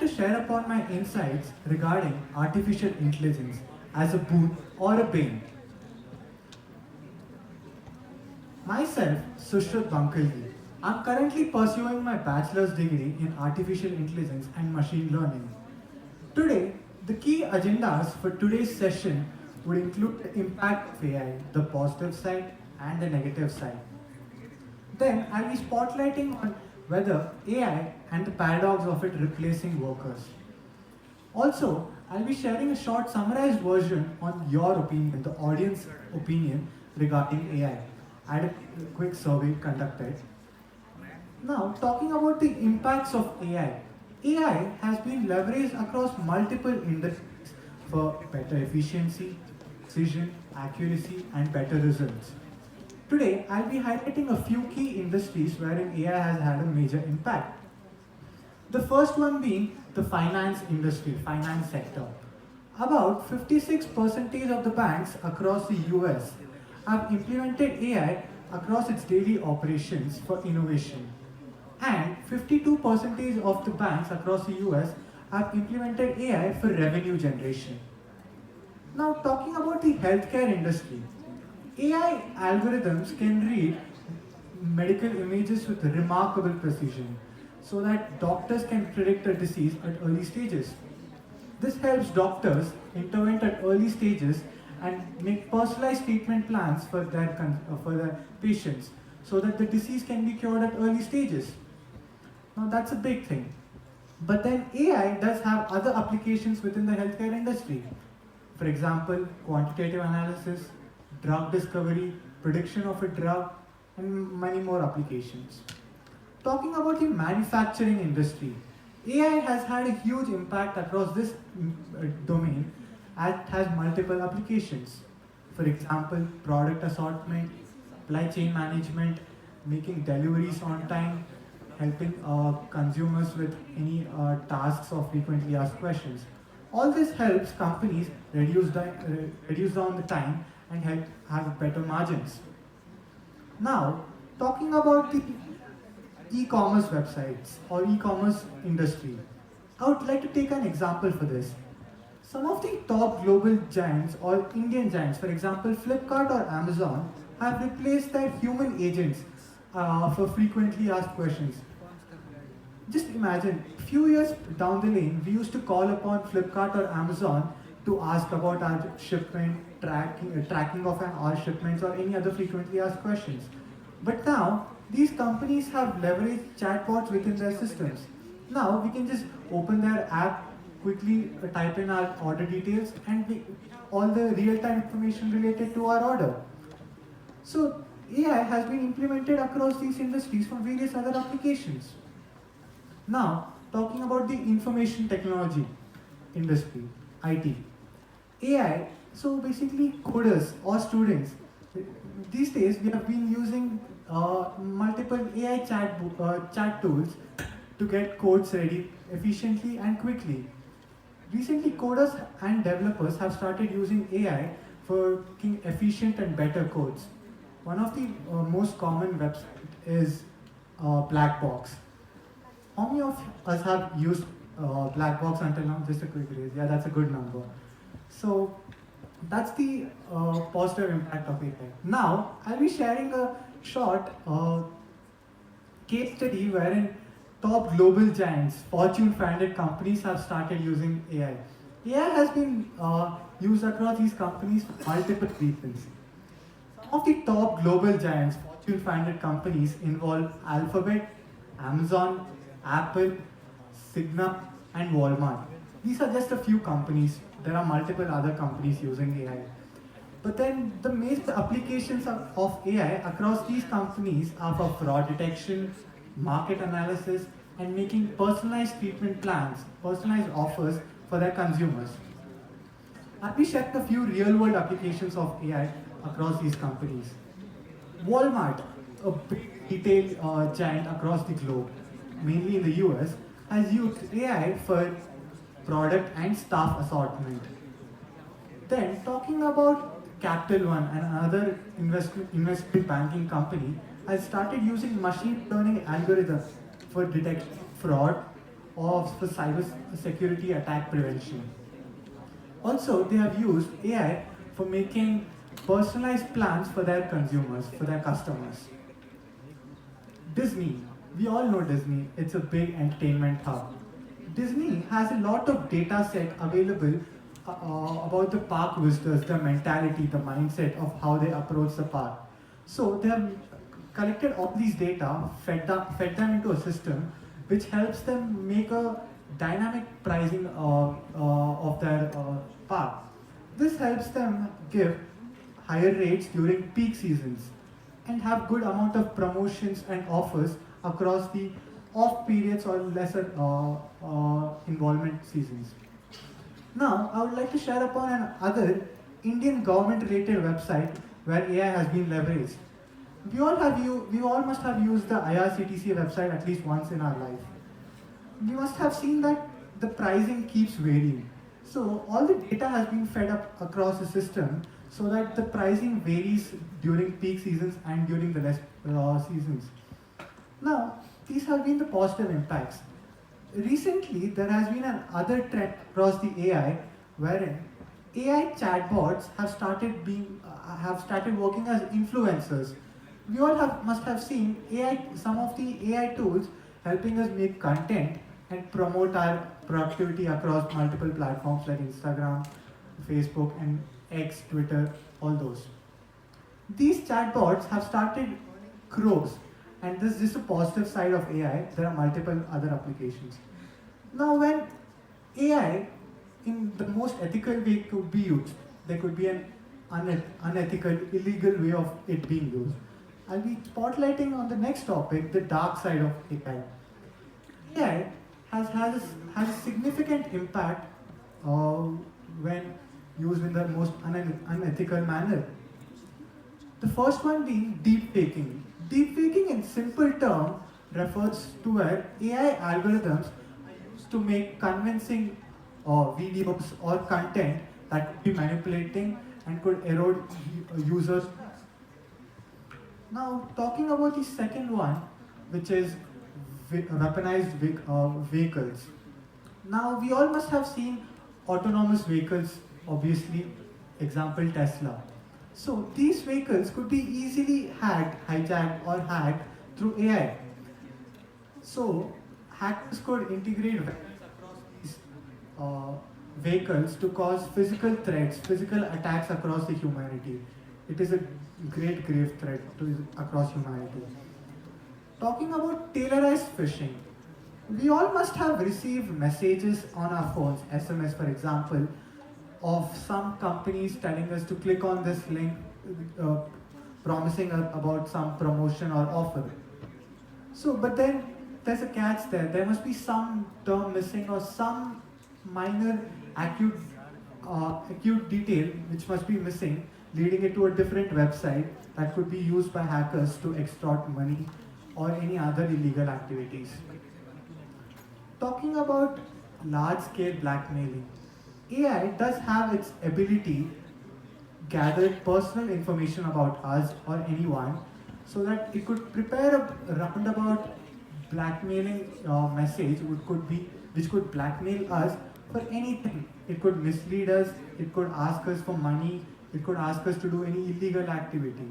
to share upon my insights regarding artificial intelligence as a boon or a bane. Myself, Sushruth Bankalgi. I'm currently pursuing my bachelor's degree in artificial intelligence and machine learning. Today, the key agendas for today's session would include the impact of AI, the positive side and the negative side. Then I'll be spotlighting on whether AI and the paradox of it replacing workers. Also, I'll be sharing a short summarized version on your opinion, the audience opinion regarding AI. I had a quick survey conducted. Now, talking about the impacts of AI. AI has been leveraged across multiple industries for better efficiency, precision, accuracy, and better results. Today, I'll be highlighting a few key industries wherein AI has had a major impact. The first one being the finance industry, finance sector. About 56% of the banks across the US have implemented AI across its daily operations for innovation. And 52% of the banks across the US have implemented AI for revenue generation. Now, talking about the healthcare industry, AI algorithms can read medical images with remarkable precision so that doctors can predict a disease at early stages. This helps doctors intervene at early stages and make personalized treatment plans for their patients so that the disease can be cured at early stages. Now that's a big thing. But then AI does have other applications within the healthcare industry. For example, quantitative analysis, drug discovery, prediction of a drug, and many more applications. Talking about the manufacturing industry, AI has had a huge impact across this domain as it has multiple applications. For example, product assortment, supply chain management, making deliveries on time, helping consumers with any tasks or frequently asked questions. All this helps companies reduce down the time and help have better margins. Now, talking about the e-commerce websites or e-commerce industry, I would like to take an example for this. Some of the top global giants or Indian giants, for example, Flipkart or Amazon, have replaced their human agents for frequently asked questions. Just imagine, a few years down the lane, we used to call upon Flipkart or Amazon to ask about our shipment, tracking of our shipments or any other frequently asked questions. But now, these companies have leveraged chatbots within their systems. Now, we can just open their app, quickly type in our order details and all the real-time information related to our order. So, AI has been implemented across these industries for various other applications. Now, talking about the information technology industry, IT. AI, so basically coders or students, these days we have been using multiple AI chat tools to get codes ready efficiently and quickly. Recently, coders and developers have started using AI for making efficient and better codes. One of the most common websites is Blackbox. How many of us have used Blackbox until now? Just a quick raise. Yeah, that's a good number. So that's the positive impact of AI. Now, I'll be sharing a short case study wherein top global giants, Fortune 500 companies have started using AI. AI has been used across these companies for multiple reasons. Some of the top global giants, Fortune 500 companies involve Alphabet, Amazon, Apple, Cigna, and Walmart. These are just a few companies. There are multiple other companies using AI. But then the major applications of AI across these companies are for fraud detection, market analysis, and making personalized treatment plans, personalized offers for their consumers. Let me share a few real-world applications of AI across these companies. Walmart, a big retail giant across the globe, mainly in the US, has used AI for product and staff assortment. Then, talking about Capital One, and another investment banking company, has started using machine learning algorithms for detecting fraud, for cyber security attack prevention. Also, they have used AI for making personalized plans for their consumers, for their customers. Disney, we all know Disney, it's a big entertainment hub. Disney has a lot of data set available about the park visitors, the mentality, the mindset of how they approach the park. So they have collected all these data, fed them into a system which helps them make a dynamic pricing of their park. This helps them give higher rates during peak seasons and have good amount of promotions and offers across the off periods or lesser involvement seasons. Now, I would like to share upon another Indian government-related website where AI has been leveraged. We all must have used the IRCTC website at least once in our life. We must have seen that the pricing keeps varying. So all the data has been fed up across the system so that the pricing varies during peak seasons and during the less seasons. Now, these have been the positive impacts. Recently, there has been another trend across the AI wherein AI chatbots have started working as influencers. We all must have seen some of the AI tools helping us make content and promote our productivity across multiple platforms like Instagram, Facebook, and X, Twitter, all those. These chatbots have started earning crores, and this is just a positive side of AI. There are multiple other applications. Now, when AI in the most ethical way could be used, there could be an unethical, illegal way of it being used. I'll be spotlighting on the next topic, the dark side of AI. AI has a significant impact when used in the most unethical manner. The first one being deep faking. Deep faking in simple term refers to where AI algorithms are used to make convincing videos or content that could be manipulating and could erode users. Now, talking about the second one, which is weaponized vehicles. Now, we all must have seen autonomous vehicles, obviously, example Tesla. So, these vehicles could be easily hijacked or hacked through AI. So, hackers could integrate weapons across these vehicles to cause physical threats, physical attacks across the humanity. It is a great grave threat across humanity. Talking about tailorized phishing, we all must have received messages on our phones, SMS for example, of some companies telling us to click on this link, promising about some promotion or offer. So, but then there's a catch there. There must be some term missing or some minor acute detail which must be missing, leading it to a different website that could be used by hackers to extort money or any other illegal activities. Talking about large-scale blackmailing, AI does have its ability gather personal information about us or anyone so that it could prepare a roundabout blackmailing message which could blackmail us for anything. It could mislead us, it could ask us for money, it could ask us to do any illegal activity.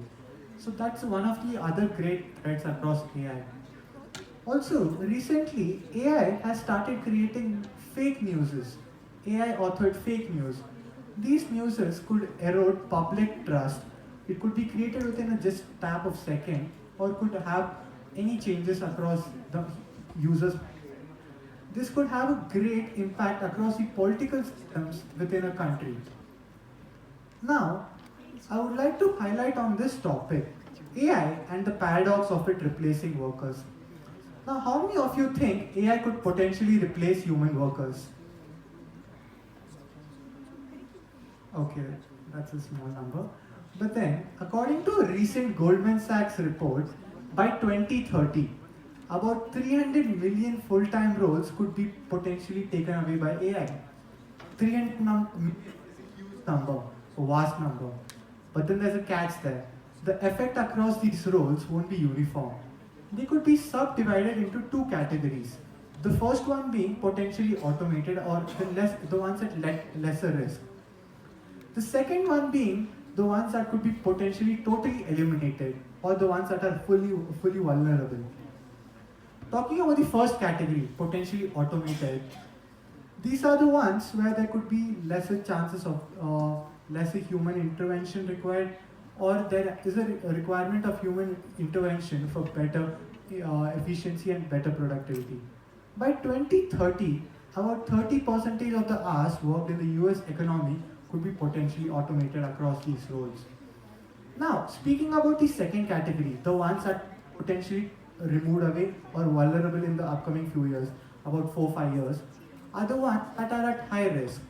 So that's one of the other great threats across AI. Also, recently, AI has started creating fake newses, AI authored fake news. These newses could erode public trust. It could be created within a just tap of second or could have any changes across the users. This could have a great impact across the political systems within a country. Now, I would like to highlight on this topic AI and the paradox of it replacing workers. Now, how many of you think AI could potentially replace human workers? Okay, that's a small number. But then, according to a recent Goldman Sachs report, by 2030, about 300 million full-time roles could be potentially taken away by AI. 300 million is a huge number, a vast number. But then there's a catch there. The effect across these roles won't be uniform. They could be subdivided into two categories. The first one being potentially automated or the ones at lesser risk. The second one being the ones that could be potentially totally eliminated or the ones that are fully vulnerable. Talking about the first category, potentially automated, these are the ones where there could be lesser chances of lesser human intervention required, or there is a requirement of human intervention for better efficiency and better productivity. By 2030, about 30% of the hours worked in the US economy could be potentially automated across these roles. Now, speaking about the second category, the ones that potentially removed away or vulnerable in the upcoming few years, about 4 5 years, are the ones that are at high risk.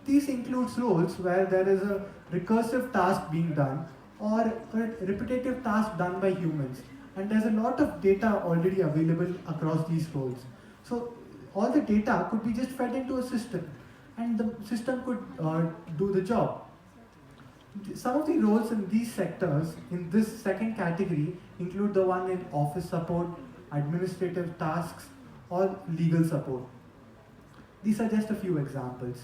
These includes roles where there is a recursive task being done or a repetitive task done by humans, and there's a lot of data already available across these roles. So all the data could be just fed into a system, and the system could do the job. Some of the roles in these sectors, in this second category, include the one in office support, administrative tasks, or legal support. These are just a few examples.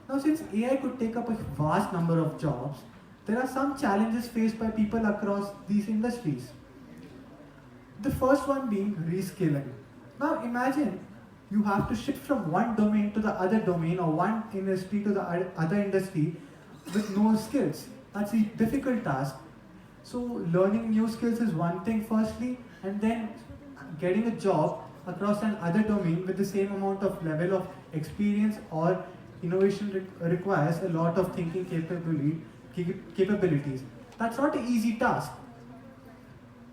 Now, since AI could take up a vast number of jobs, there are some challenges faced by people across these industries. The first one being reskilling. Now, imagine you have to shift from one domain to the other domain or one industry to the other industry with no skills. That's a difficult task. So learning new skills is one thing firstly, and then getting a job across another domain with the same amount of level of experience or innovation requires a lot of thinking capabilities. That's not an easy task.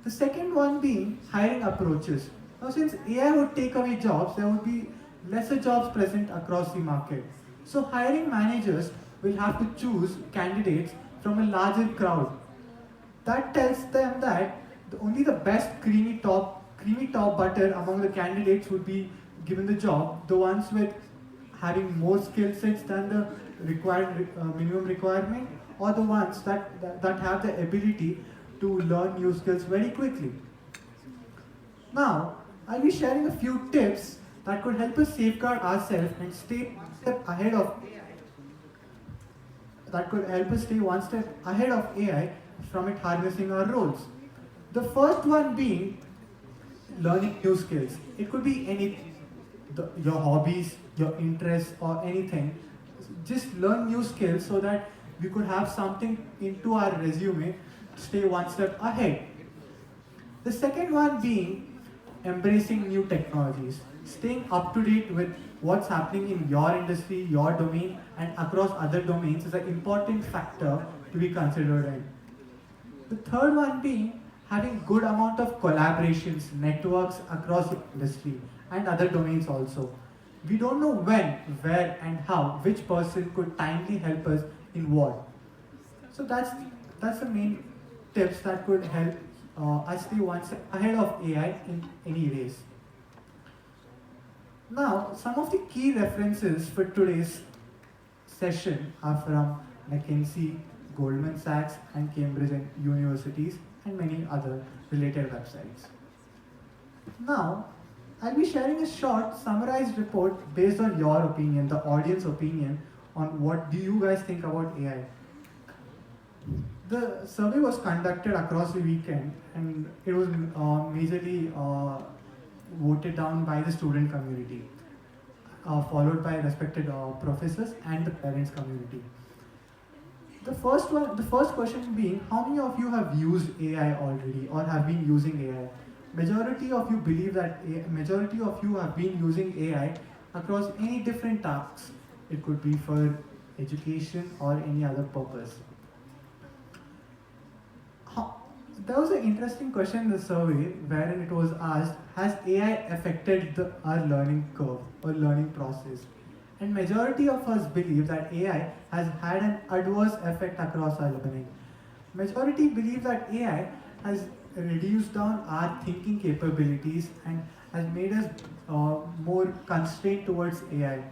The second one being hiring approaches. Now, since AI would take away jobs, there would be lesser jobs present across the market. So hiring managers will have to choose candidates from a larger crowd. That tells them that only the best creamy top butter among the candidates would be given the job. The ones with having more skill sets than the required minimum requirement, or the ones that have the ability to learn new skills very quickly. Now, I'll be sharing a few tips that could help us safeguard ourselves and stay one step ahead of that could help us stay one step ahead of AI from it harnessing our roles. The first one being learning new skills. It could be anything, your hobbies, your interests, or anything. Just learn new skills so that we could have something into our resume to stay one step ahead. The second one being embracing new technologies, staying up to date with what's happening in your industry, your domain, and across other domains is an important factor to be considered in. The third one being having good amount of collaborations, networks across the industry and other domains also. We don't know when, where, and how which person could timely help us in what. So that's the main tips that could help us stay one step ahead of AI in any race. Now, some of the key references for today's session are from McKinsey, Goldman Sachs, and Cambridge and universities, and many other related websites. Now, I'll be sharing a short summarized report based on your opinion, the audience opinion, on what do you guys think about AI. The survey was conducted across the weekend, and it was majorly voted down by the student community, followed by respected professors and the parents community. The first question being, how many of you have used AI already or have been using AI? Majority of you believe that majority of you have been using AI across any different tasks. It could be for education or any other purpose. There was an interesting question in the survey wherein it was asked, has AI affected our learning curve or learning process? And majority of us believe that AI has had an adverse effect across our learning. Majority believe that AI has reduced down our thinking capabilities and has made us more constrained towards AI.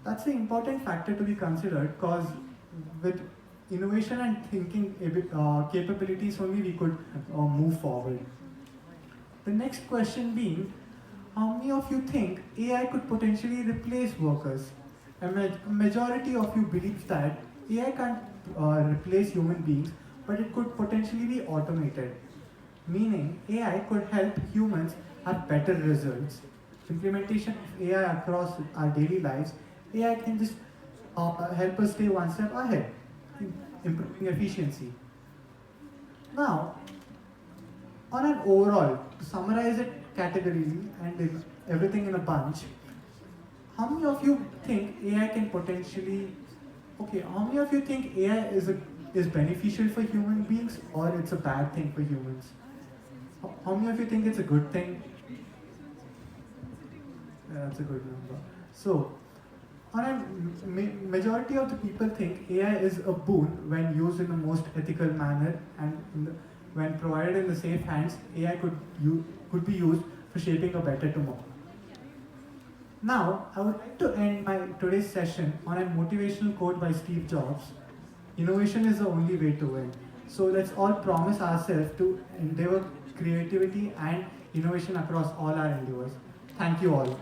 That's an important factor to be considered because with innovation and thinking capabilities only we could move forward. The next question being, how many of you think AI could potentially replace workers? A majority of you believes that AI can't replace human beings, but it could potentially be automated, meaning AI could help humans have better results. Implementation of AI across our daily lives, AI can just help us stay one step ahead, improving efficiency. Now, on an overall, to summarize it categorically and in everything in a bunch, how many of you think AI can potentially, okay, how many of you think AI is beneficial for human beings or it's a bad thing for humans? How many of you think it's a good thing? Yeah, that's a good number. So, on a majority of the people think AI is a boon when used in the most ethical manner and when provided in the safe hands, AI could be used for shaping a better tomorrow. Now, I would like to end my today's session on a motivational quote by Steve Jobs. Innovation is the only way to win. So let's all promise ourselves to endeavor creativity and innovation across all our endeavors. Thank you all.